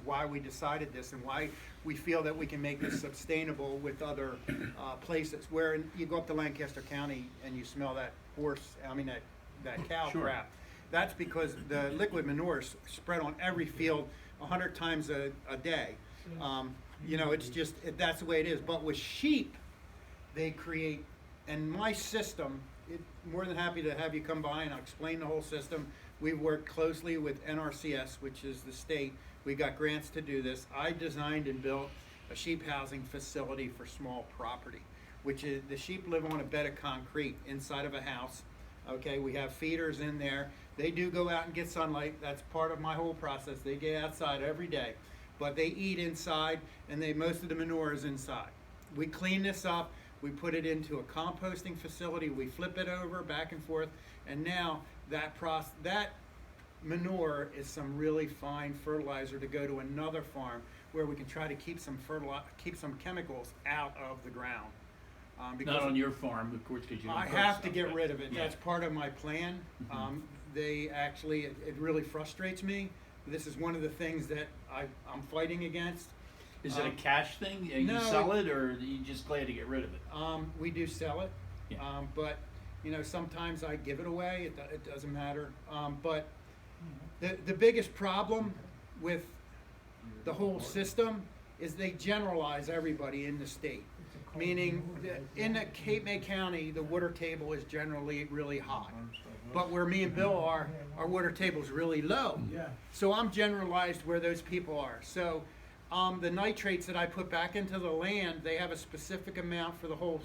why we decided this and why we feel that we can make this sustainable with other places. Where you go up to Lancaster County and you smell that that cow Sure. crap. That's because the liquid manure is spread on every field 100 times a day. It's just, that's the way it is. But with sheep, they create, and my system, more than happy to have you come by and I'll explain the whole system. We've worked closely with NRCS, which is the state. We got grants to do this. I designed and built a sheep housing facility for small property, which is, the sheep live on a bed of concrete inside of a house. Okay, we have feeders in there. They do go out and get sunlight. That's part of my whole process. They get outside every day, but they eat inside, and most of the manure is inside. We clean this up. We put it into a composting facility. We flip it over back and forth, and now that manure is some really fine fertilizer to go to another farm where we can try to keep some chemicals out of the ground. Not on your farm, of course, because you don't I grow have stuff, to get but- rid of it. Yeah. That's part of my plan. They actually, it really frustrates me. This is one of the things that I'm fighting against. Is it a cash thing? You no, sell it, or are you just glad to get rid of it? We do sell it, Yeah. but sometimes I give it away. It doesn't matter. But the biggest problem with the whole system is they generalize everybody in the state. Meaning, in the Cape May County, the water table is generally really high. But where me and Bill are, our water table is really low. So I'm generalized where those people are. So the nitrates that I put back into the land, they have a specific amount for the whole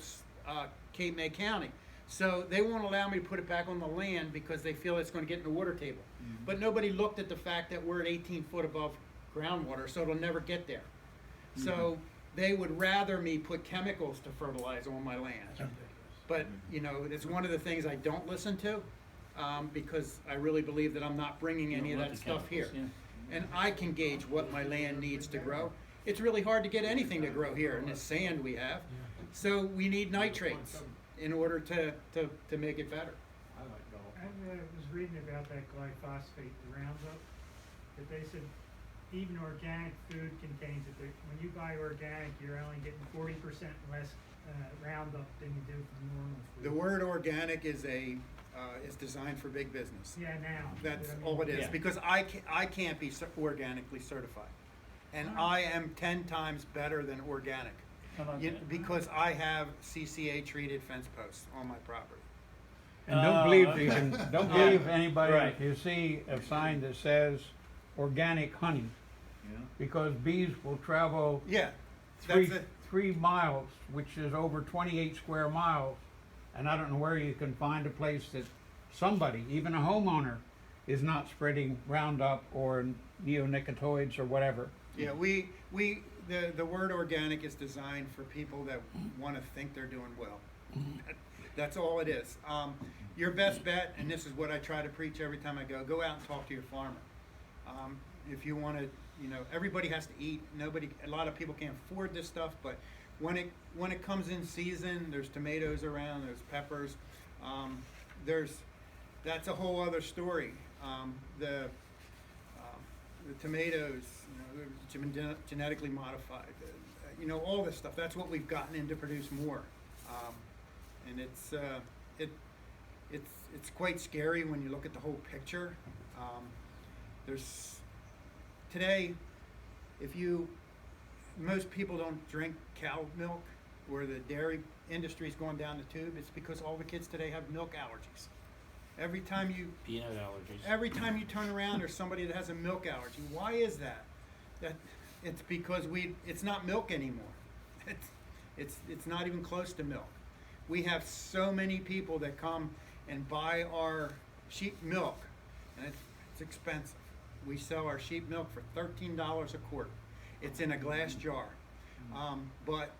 Cape May County. So they won't allow me to put it back on the land because they feel it's going to get in the water table. But nobody looked at the fact that we're at 18 foot above groundwater, so it'll never get there. So they would rather me put chemicals to fertilize on my land. But, it's one of the things I don't listen to because I really believe that I'm not bringing any of that stuff here. And I can gauge what my land needs to grow. It's really hard to get anything to grow here in this sand we have. So we need nitrates in order to make it better. I was reading about that glyphosate, the Roundup, that they said even organic food contains it. When you buy organic, you're only getting 40% less Roundup than you do from normal food. The word organic is designed for big business. Yeah, now. That's but I mean, all it is, Yeah. because I can't be organically certified. And I am 10 times better than organic. How about that? Because I have CCA treated fence posts on my property. And don't believe okay. don't believe anybody Right. if you see a sign that says organic honey, Yeah. because bees will travel Yeah, three, that's it. 3 miles, which is over 28 square miles, and I don't know where you can find a place that somebody, even a homeowner, is not spreading Roundup or neonicotinoids or whatever. Yeah, the word organic is designed for people that want to think they're doing well. That's all it is. Your best bet, and this is what I try to preach every time I go out and talk to your farmer. If you want to, everybody has to eat. A lot of people can't afford this stuff, but when it comes in season, there's tomatoes around, there's peppers, that's a whole other story. The tomatoes, they've been genetically modified. All this stuff. That's what we've gotten in to produce more, and it's quite scary when you look at the whole picture. Today, most people don't drink cow milk, or the dairy industry's going down the tube. It's because all the kids today have milk allergies. Every time you turn around, there's somebody that has a milk allergy. Why is that? It's because it's not milk anymore. It's not even close to milk. We have so many people that come and buy our sheep milk, and it's expensive. We sell our sheep milk for $13 a quart. It's in a glass jar. But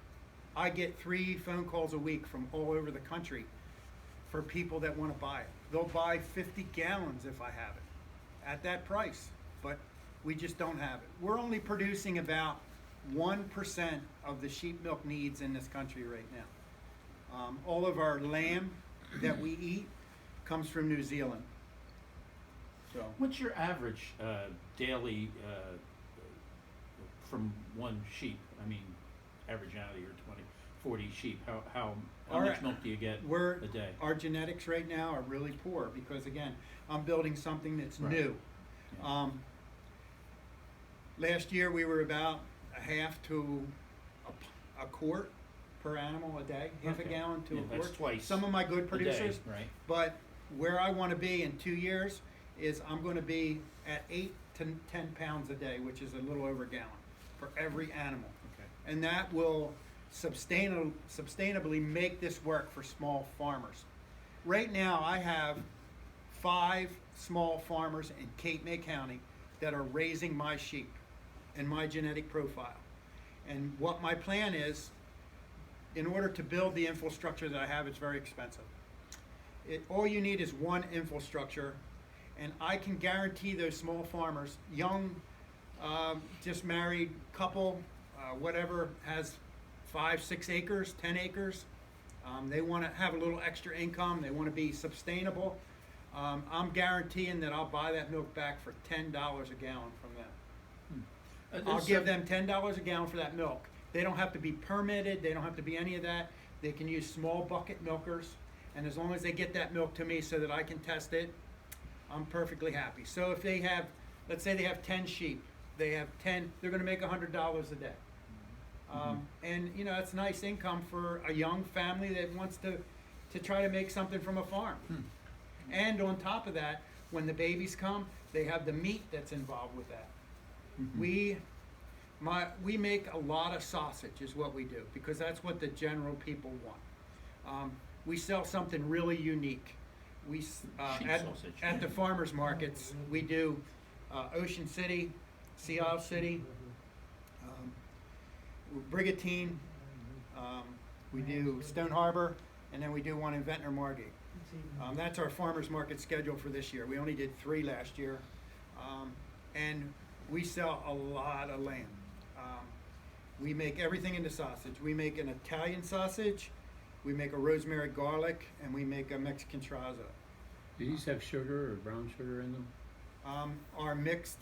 I get 3 phone calls a week from all over the country for people that want to buy it. They'll buy 50 gallons if I have it at that price, but we just don't have it. We're only producing about 1% of the sheep milk needs in this country right now. All of our lamb that we eat comes from New Zealand. So What's your average daily from one sheep? I mean, average out of your 20, 40 sheep, how Our- much milk do you get We're, a day? our genetics right now are really poor because again, I'm building something that's Right. new. Yeah. Last year we were about a half to a quart per animal a day, half a Okay. gallon to Yeah, a that's quart. twice Some of my good a day, producers, right? but where I want to be in 2 years is I'm going to be at 8 to 10 pounds a day, which is a little over a gallon for every animal. Okay. And that will sustainably make this work for small farmers. Right now, I have 5 small farmers in Cape May County that are raising my sheep and my genetic profile. And what my plan is, in order to build the infrastructure that I have, it's very expensive. All you need is one infrastructure, and I can guarantee those small farmers, young, just married couple, whatever, has 5, 6 acres, 10 acres. They want to have a little extra income. They want to be sustainable. I'm guaranteeing that I'll buy that milk back for $10 a gallon from them. I'll give them $10 a gallon for that milk. They don't have to be permitted. They don't have to be any of that. They can use small bucket milkers. And as long as they get that milk to me so that I can test it, I'm perfectly happy. So if they have, let's say they have 10 sheep, they have 10, they're going to make $100 a day. And you know, it's nice income for a young family that wants to try to make something from a farm. And on top of that, when the babies come, they have the meat that's involved with that. We make a lot of sausage is what we do, because that's what the general people want. We sell something really unique. Sheep sausage. At the farmers markets, we do Ocean City, Sea Isle City, Brigantine, we do Stone Harbor, and then we do one in Ventnor Margate. That's our farmers market schedule for this year. We only did 3 last year, and we sell a lot of lamb. We make everything into sausage. We make an Italian sausage, we make a rosemary garlic, and we make a Mexican chorizo. Do these have sugar or brown sugar in them? Our mixed,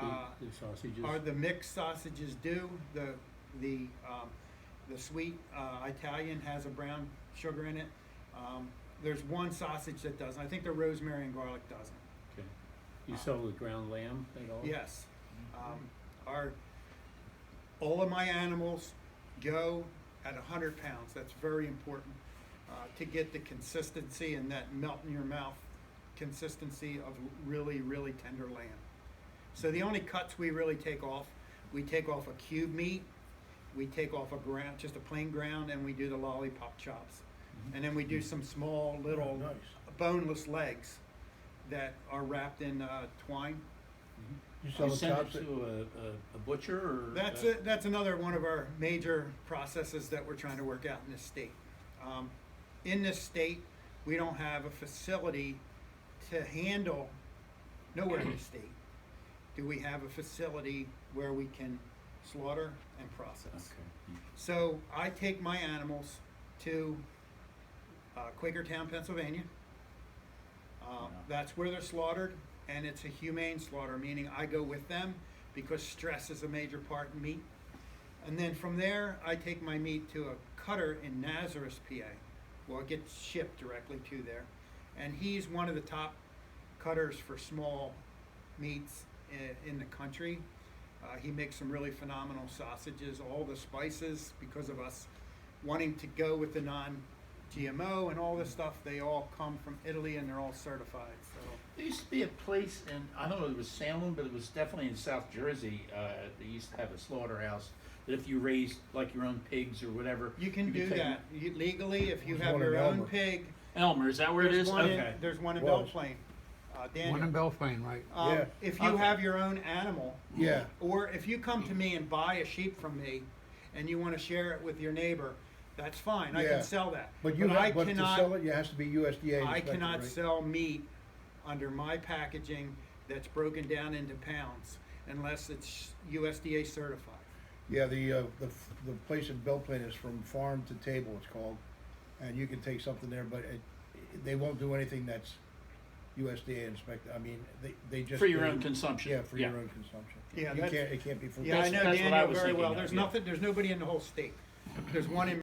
The sausages? the mixed sausages do. The sweet Italian has a brown sugar in it. There's one sausage that doesn't. I think the rosemary and garlic doesn't. Okay. You sell the ground lamb at all? Yes. All of my animals go at 100 pounds. That's very important to get the consistency and that melt in your mouth consistency of really, really tender lamb. So the only cuts we really take off a cube meat, we take off a ground, just a plain ground, and we do the lollipop chops. And then we do some small little boneless legs that are wrapped in twine. You You sell the send it chops? to a butcher or? That's another one of our major processes that we're trying to work out in this state. In this state, we don't have a facility to handle, nowhere in the state do we have a facility where we can slaughter and process. Okay. So I take my animals to Quakertown, Pennsylvania. That's where they're slaughtered, and it's a humane slaughter, meaning I go with them because stress is a major part in meat. And then from there, I take my meat to a cutter in Nazareth, PA. Well, it gets shipped directly to there. And he's one of the top cutters for small meats in the country. He makes some really phenomenal sausages, all the spices, because of us wanting to go with the non-GMO and all this stuff, they all come from Italy and they're all certified. So There used to be a place in, I don't know if it was Salem, but it was definitely in South Jersey. They used to have a slaughterhouse that if you raised like your own pigs or whatever. you can do could take that legally if you There's have one in your own Elmer. pig. Elmer, is that where it There's is? one Okay. there's one in Was. Belplain, One Daniel. in Belflame, right? Yeah. If you Okay. have your own animal, Yeah, or if you come to me and buy a sheep from me, and you want to share it with your neighbor, that's fine. I Yeah. can sell that. but you I have, but to cannot. sell it, you has to be USDA I inspected, cannot right? sell meat under my packaging that's broken down into pounds unless it's USDA certified. Yeah, the place in Belplain is From Farm to Table, it's called, and you can take something there, but they won't do anything that's USDA inspected, I mean, they just. For your own consumption. Yeah, for your own consumption. Yeah, You that's- can't, it can't be for. Yeah, I know That's what I Daniel was very thinking well. of, There's yeah. nothing, there's nobody in the whole state. There's one in